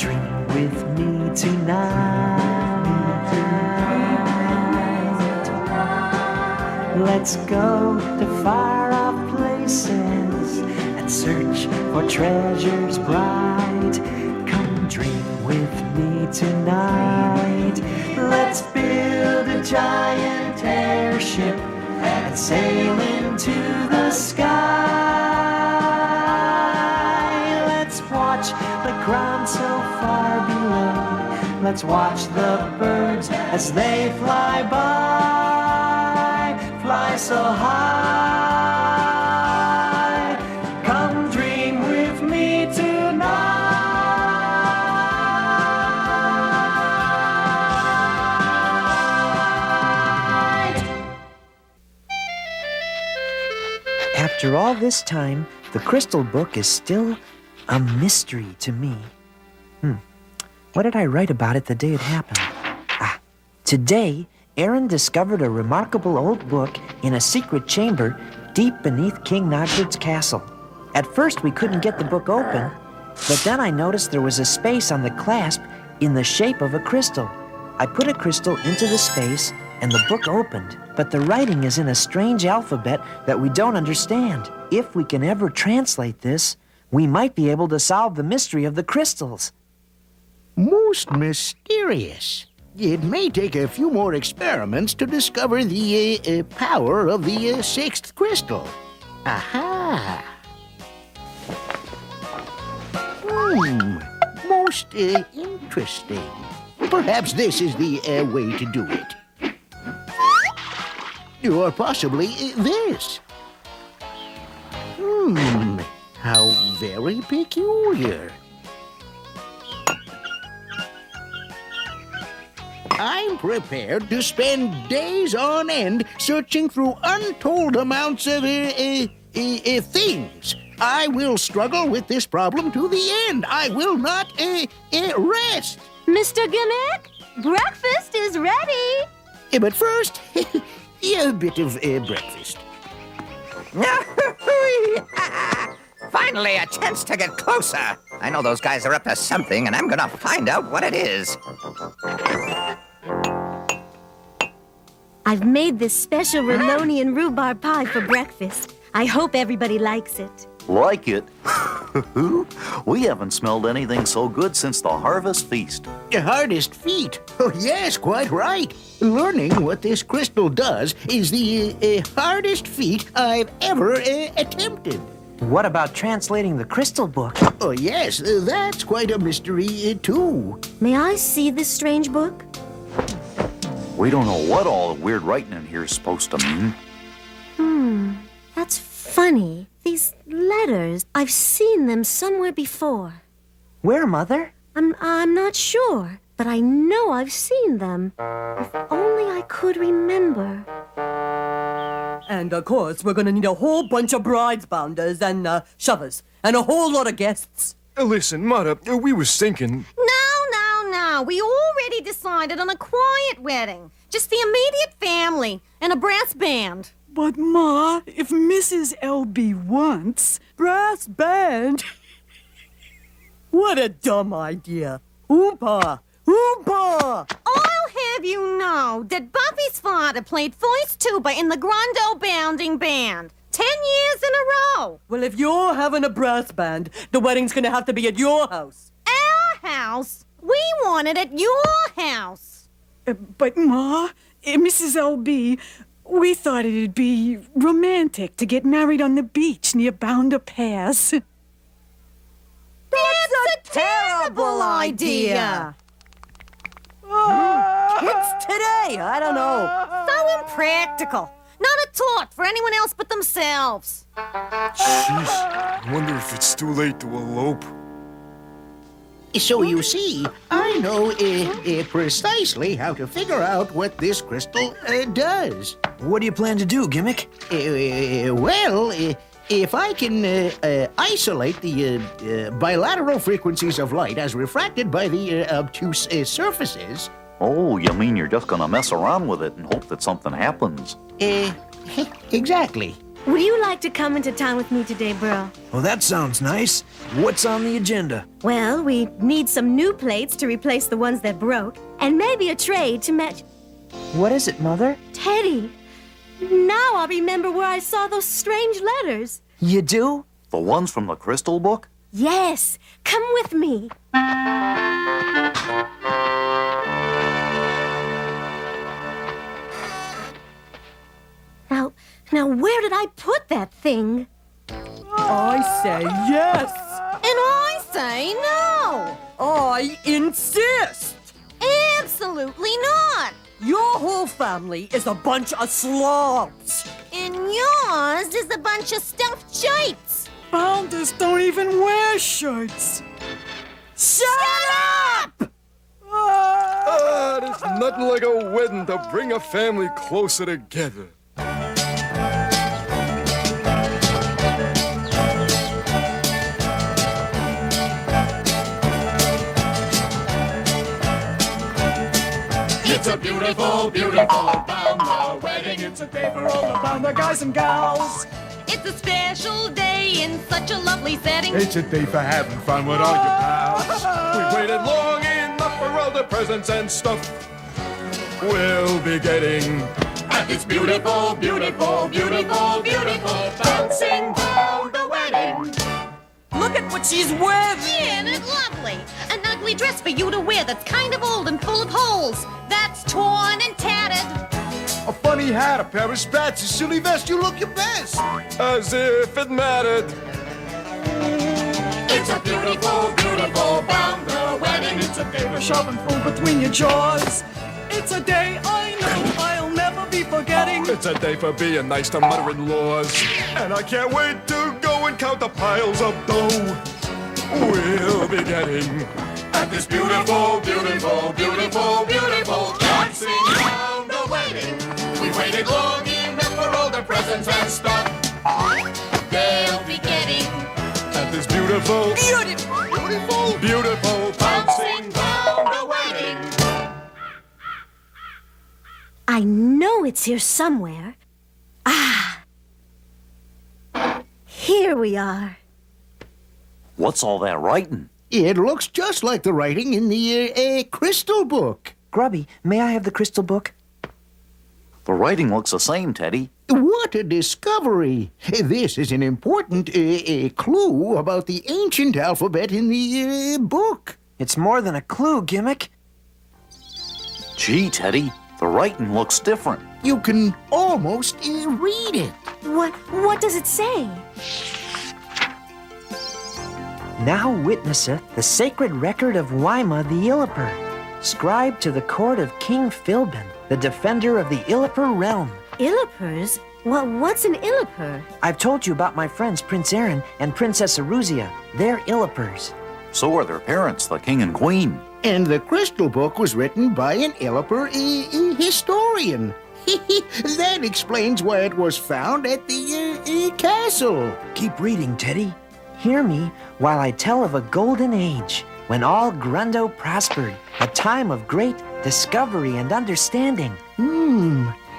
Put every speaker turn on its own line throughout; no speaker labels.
dream with me tonight. Let's go to far-off places and search for treasures bright. Come dream with me tonight. Let's build a giant airship and sail into the sky. Let's watch the ground so far below. Let's watch the birds as they fly by, fly so high. Come dream with me tonight.
After all this time, the crystal book is still a mystery to me. What did I write about it the day it happened? Today, Aaron discovered a remarkable old book in a secret chamber deep beneath King Nogbert's castle. At first, we couldn't get the book open, but then I noticed there was a space on the clasp in the shape of a crystal. I put a crystal into the space, and the book opened, but the writing is in a strange alphabet that we don't understand. If we can ever translate this, we might be able to solve the mystery of the crystals.
Most mysterious. It may take a few more experiments to discover the power of the sixth crystal. Aha! Most interesting. Perhaps this is the way to do it. Or possibly this. How very peculiar. I'm prepared to spend days on end searching through untold amounts of things. I will struggle with this problem to the end. I will not rest.
Mr. Gimmick, breakfast is ready.
But first, a bit of breakfast.
Finally, a chance to get closer. I know those guys are up to something, and I'm gonna find out what it is.
I've made this special Rolonian rhubarb pie for breakfast. I hope everybody likes it.
Like it? We haven't smelled anything so good since the harvest feast.
The hardest feat. Oh, yes, quite right. Learning what this crystal does is the hardest feat I've ever attempted.
What about translating the crystal book?
Oh, yes, that's quite a mystery, too.
May I see this strange book?
We don't know what all the weird writing in here is supposed to mean.
That's funny. These letters, I've seen them somewhere before.
Where, Mother?
I'm not sure, but I know I've seen them. If only I could remember.
And of course, we're gonna need a whole bunch of brides bounders and shovers, and a whole lot of guests.
Listen, Mother, we was thinking...
No. We already decided on a quiet wedding. Just the immediate family and a brass band.
But, Ma, if Mrs. L.B. wants...
Brass band? What a dumb idea. Oompa! Oompa!
I'll have you know that Buffy's father played voice tuba in the Grundle Bounding Band. 10 years in a row.
Well, if you're having a brass band, the wedding's gonna have to be at your house.
Our house? We want it at your house.
But, Ma, Mrs. L.B., we thought it'd be romantic to get married on the beach near Bounder Pass.
That's a terrible idea.
Kids today, I don't know.
So impractical. Not a thought for anyone else but themselves.
Jeez, I wonder if it's too late to elope.
So you see, I know precisely how to figure out what this crystal does.
What do you plan to do, Gimmick?
Well, if I can isolate the bilateral frequencies of light as refracted by the obtuse surfaces...
Oh, you mean you're just gonna mess around with it and hope that something happens?
Exactly.
Would you like to come into town with me today, Burl?
Well, that sounds nice. What's on the agenda?
Well, we need some new plates to replace the ones that broke, and maybe a tray to match.
What is it, Mother?
Teddy, now I'll remember where I saw those strange letters.
You do?
The ones from the crystal book?
Yes, come with me. Now, where did I put that thing?
I say yes.
And I say no.
I insist.
Absolutely not.
Your whole family is a bunch of slobs.
And yours is a bunch of stuffed shites.
Bounders don't even wear shirts.
Shut up!
There's nothing like a wedding to bring a family closer together.
It's a beautiful, beautiful bounder wedding. It's a day for all the bounder guys and gals.
It's a special day in such a lovely setting.
It's a day for having fun with all your pals.
We waited long enough for all the presents and stuff we'll be getting
At this beautiful, beautiful, beautiful, beautiful bouncing bounder wedding.
Look at what she's wearing.
Isn't it lovely? An ugly dress for you to wear that's kind of old and full of holes. That's torn and tattered.
a funny hat, a pair of spats, a silly vest. You look your best, as if it mattered.
It's a beautiful, beautiful bounder wedding. It's a day for shoving food between your jaws.
It's a day I know I'll never be forgetting.
It's a day for being nice to mother-in-laws. And I can't wait to go and count the piles of dough we'll be getting
at this beautiful, beautiful, beautiful, beautiful dancing round the wedding. We waited long enough for all the presents and stuff they'll be getting
at this beautiful,
beautiful,
beautiful
bouncing round the wedding.
I know it's here somewhere. Ah! Here we are.
What's all that writing?
It looks just like the writing in the crystal book.
Grubby, may I have the crystal book?
The writing looks the same, Teddy.
What a discovery! This is an important clue about the ancient alphabet in the book.
It's more than a clue, Gimmick.
Gee, Teddy, the writing looks different.
You can almost read it.
What does it say?
Now witnesseth the sacred record of Wyma the Illipper, scribe to the court of King Philbin, the defender of the Illipper realm.
Illippers? What's an Illipper?
I've told you about my friends Prince Aaron and Princess Eruzia. They're Illippers.
So are their parents, the king and queen.
And the crystal book was written by an Illipper historian. That explains why it was found at the castle.
Keep reading, Teddy. Hear me while I tell of a golden age, when all Grundo prospered, a time of great discovery and understanding.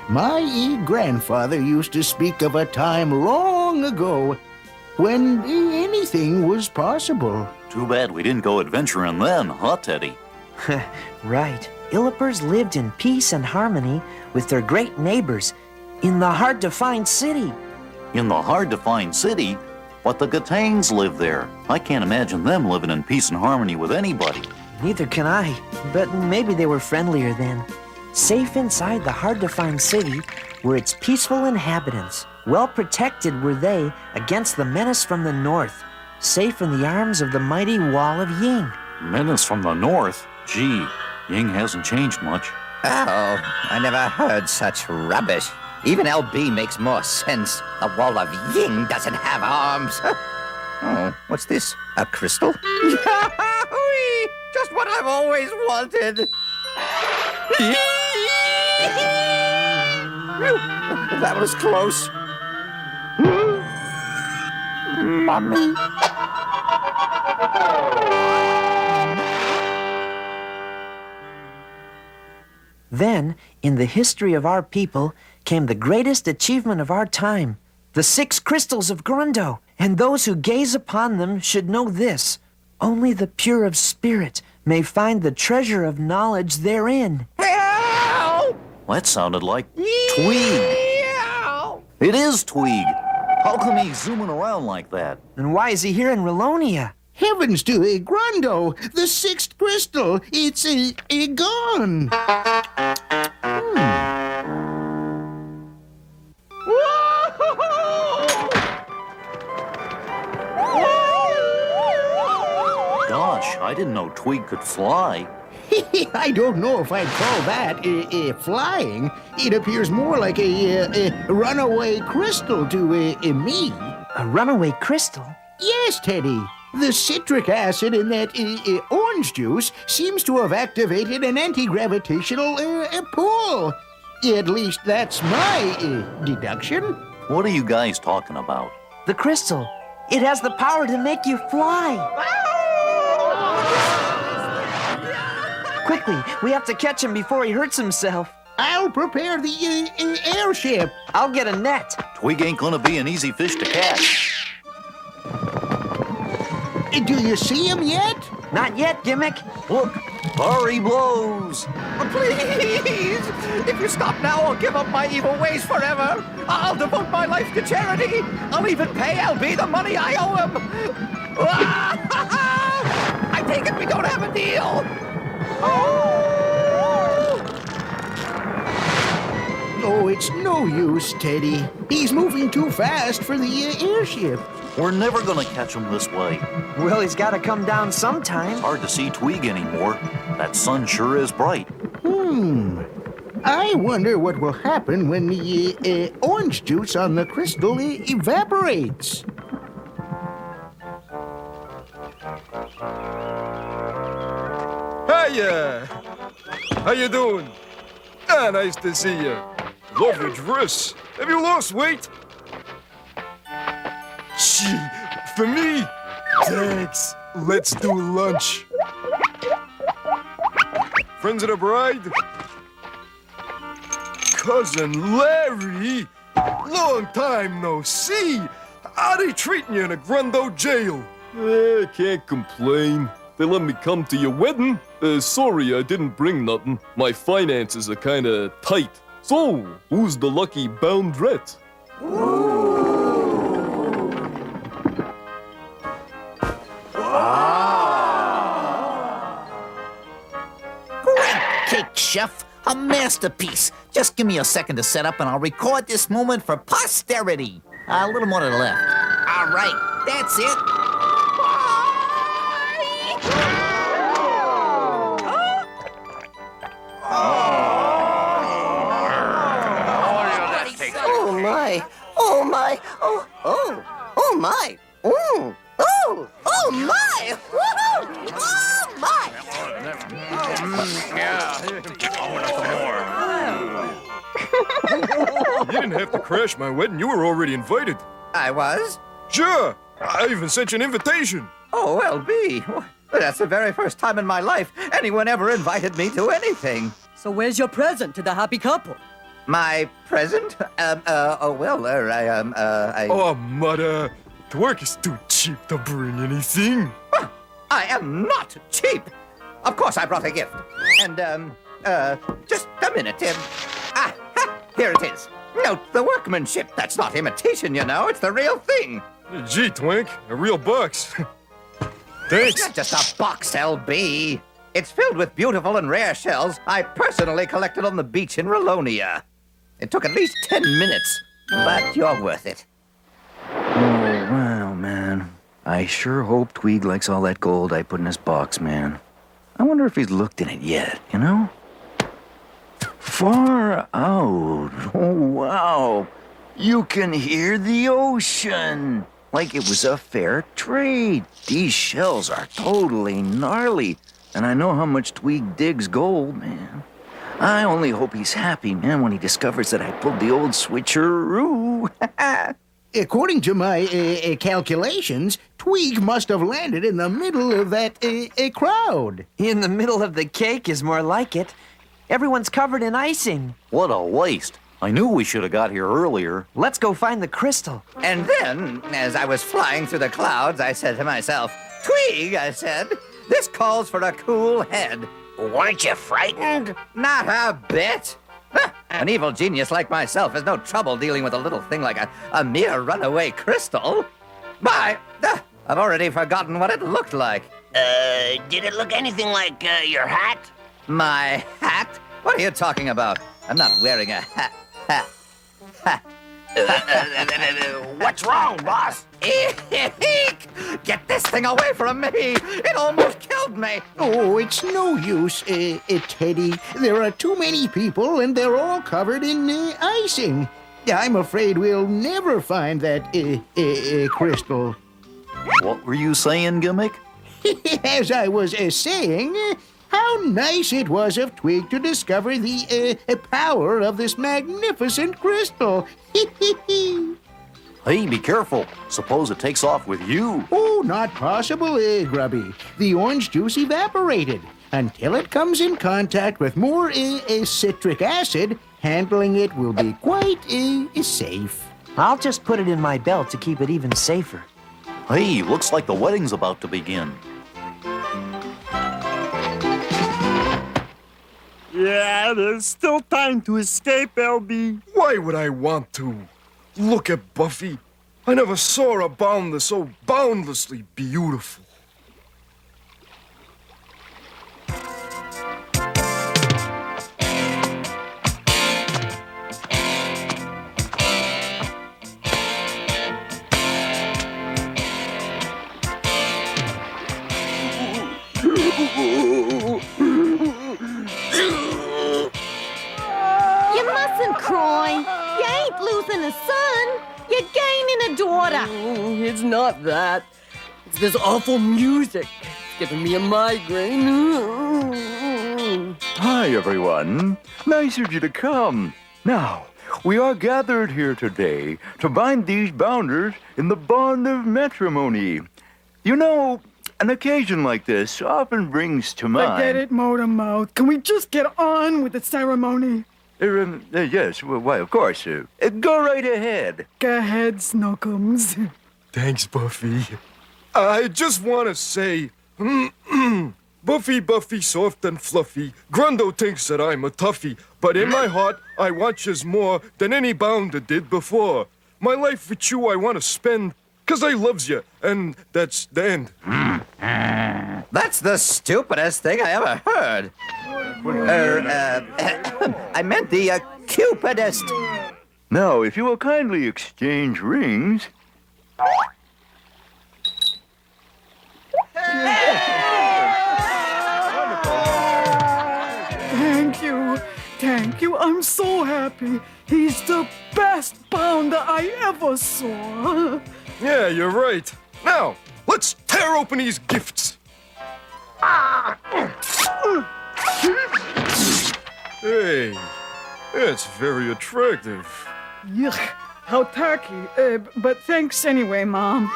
My grandfather used to speak of a time long ago when anything was possible.
Too bad we didn't go adventuring then, huh, Teddy?
Right. Illippers lived in peace and harmony with their great neighbors in the hard-to-find city.
In the hard-to-find city? But the Gatangs live there. I can't imagine them living in peace and harmony with anybody.
Neither can I, but maybe they were friendlier then. Safe inside the hard-to-find city were its peaceful inhabitants. Well protected were they against the menace from the north, safe in the arms of the mighty wall of Ying.
Menace from the north? Gee, Ying hasn't changed much.
Oh, I never heard such rubbish. Even LB makes more sense. The wall of Ying doesn't have arms. Oh, what's this? A crystal? Just what I've always wanted. That was close. Mommy.
Then, in the history of our people, came the greatest achievement of our time, The 6 crystals of Grundo, and those who gaze upon them should know this. Only the pure of spirit may find the treasure of knowledge therein.
That sounded like Tweeg. It is Tweeg. How come he's zooming around like that?
And why is he here in Relonia?
Heavens to Grundo, the 6th crystal, it's gone.
Gosh, I didn't know Tweeg could fly.
I don't know if I'd call that flying. It appears more like a runaway crystal to me.
A runaway crystal?
Yes, Teddy. The citric acid in that orange juice seems to have activated an anti-gravitational pull. At least that's my deduction.
What are you guys talking about?
The crystal. It has the power to make you fly. Quickly, we have to catch him before he hurts himself.
I'll prepare the airship.
I'll get a net.
Twig ain't gonna be an easy fish to catch.
Do you see him yet?
Not yet, Gimmick.
Look, there he blows.
Please! If you stop now, I'll give up my evil ways forever. I'll devote my life to charity. I'll even pay LB the money I owe him. I take it we don't have a deal.
Oh, it's no use, Teddy. He's moving too fast for the airship.
We're never gonna catch him this way.
Well, he's got to come down sometime.
Hard to see Tweeg anymore. That sun sure is bright.
I wonder what will happen when the orange juice on the crystal evaporates.
Hiya! How you doing? Nice to see you. Love your dress. Have you lost weight? Gee, for me? Thanks. Let's do lunch. Friends of the bride? Cousin Larry? Long time no see. How they treating you in a Grundo jail? Can't complain. They let me come to your wedding. Sorry, I didn't bring nothing. My finances are kinda tight. So, who's the lucky boundrette?
Great cake, chef. A masterpiece. Just give me a second to set up and I'll record this moment for posterity. A little more to the left. All right, that's it.
Oh my! Oh my! Oh my! Oh my! Woohoo! Oh my!
You didn't have to crash my wedding. You were already invited.
I was?
Sure. I even sent you an invitation.
Oh, LB. That's the very first time in my life anyone ever invited me to anything.
So where's your present to the happy couple?
My present? I...
Oh, mother. Twerk is too cheap to bring anything.
I am not cheap. Of course I brought a gift. And, just a minute, Tim. Here it is. Note the workmanship. That's not imitation, you know. It's the real thing.
Gee, Twink, a real box. Thanks.
It's not just a box, LB. It's filled with beautiful and rare shells I personally collected on the beach in Relonia. It took at least 10 minutes, but you're worth it.
Oh, wow, man. I sure hope Tweeg likes all that gold I put in his box, man. I wonder if he's looked in it yet, you know? Far out. Oh, wow. You can hear the ocean. Like it was a fair trade. These shells are totally gnarly. And I know how much Tweeg digs gold, man. I only hope he's happy, man, when he discovers that I pulled the old switcheroo.
According to my calculations, Tweeg must have landed in the middle of that crowd.
In the middle of the cake is more like it. Everyone's covered in icing.
What a waste. I knew we should have got here earlier.
Let's go find the crystal.
And then, as I was flying through the clouds, I said to myself, Tweeg, I said, this calls for a cool head.
Weren't you frightened?
Not a bit. Huh, an evil genius like myself has no trouble dealing with a little thing like a mere runaway crystal. Why, I've already forgotten what it looked like.
Did it look anything like your hat?
My hat? What are you talking about? I'm not wearing a hat.
What's wrong, boss?
Eek! Get this thing away from me! It almost killed me!
Oh, it's no use, Teddy. There are too many people, and they're all covered in icing. I'm afraid we'll never find that crystal.
What were you saying, Gimmick?
As I was saying, how nice it was of Twig to discover the power of this magnificent crystal.
Hey, be careful. Suppose it takes off with you.
Oh, not possible, Grubby. The orange juice evaporated. Until it comes in contact with more citric acid, handling it will be quite safe.
I'll just put it in my belt to keep it even safer.
Hey, looks like the wedding's about to begin.
Yeah, there's still time to escape, LB. Why would I want to? Look at Buffy. I never saw a bounder so boundlessly beautiful.
You mustn't cry. You ain't losing a son. You're gaining a daughter.
It's not that. It's this awful music. It's giving me a migraine.
Hi, everyone. Nice of you to come. Now, we are gathered here today to bind these bounders in the bond of matrimony. You know, an occasion like this often brings to mind...
Forget it, Motormouth. Can we just get on with the ceremony?
Yes, why, of course. Go right ahead.
Go ahead, Snookums.
Thanks, Buffy. I just want to say, Buffy, soft and fluffy. Grundo thinks that I'm a toughie, but in my heart, I want yous more than any bounder did before. My life with you I want to spend, 'cause I loves you, and that's the end.
That's the stupidest thing I ever heard. I meant the cupidest.
Now, if you will kindly exchange rings...
Thank you. I'm so happy. He's the best bounder I ever saw.
Yeah, you're right. Now, let's tear open these gifts. Hey, that's very attractive.
Yuck, how tacky. But thanks anyway, Mom.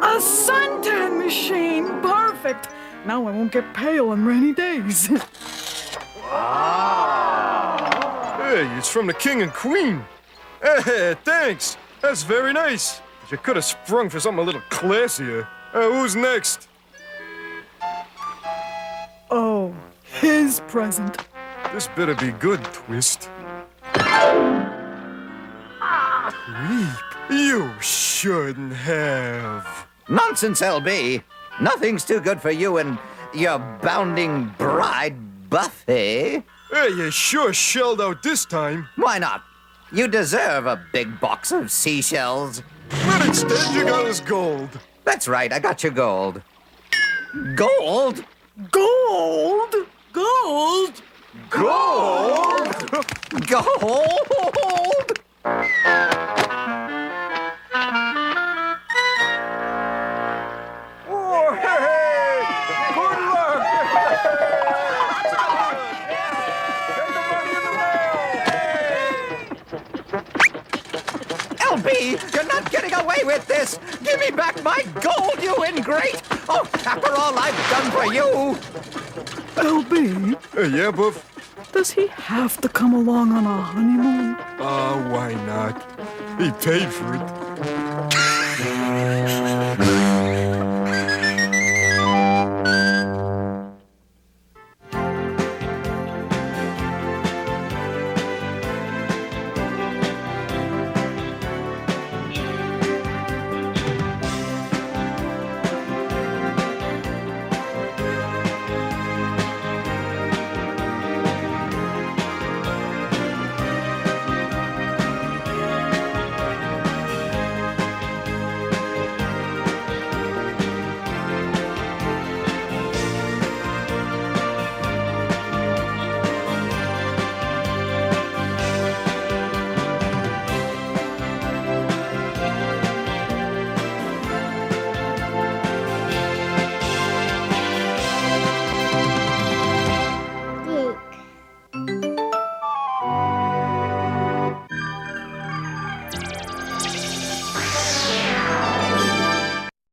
A suntan machine! Perfect! Now I won't get pale on rainy days.
Hey, it's from the King and Queen. Hey, thanks. That's very nice. But you could have sprung for something a little classier. Who's next?
Oh, his present.
This better be good, Twist. Creep. You shouldn't have.
Nonsense, LB. Nothing's too good for you and your bounding bride, Buffy.
Hey, you sure shelled out this time.
Why not? You deserve a big box of seashells.
But instead, you got us gold.
That's right, I got you gold. Gold?
Gold? Gold?
Gold? Gold?
Oh, hey! Good luck!
LB, you're not getting away with this! Give me back my gold, you ingrate! Oh, after all I've done for you!
LB,
Yeah, Buff?
does he have to come along on our honeymoon?
Why not? He paid for it.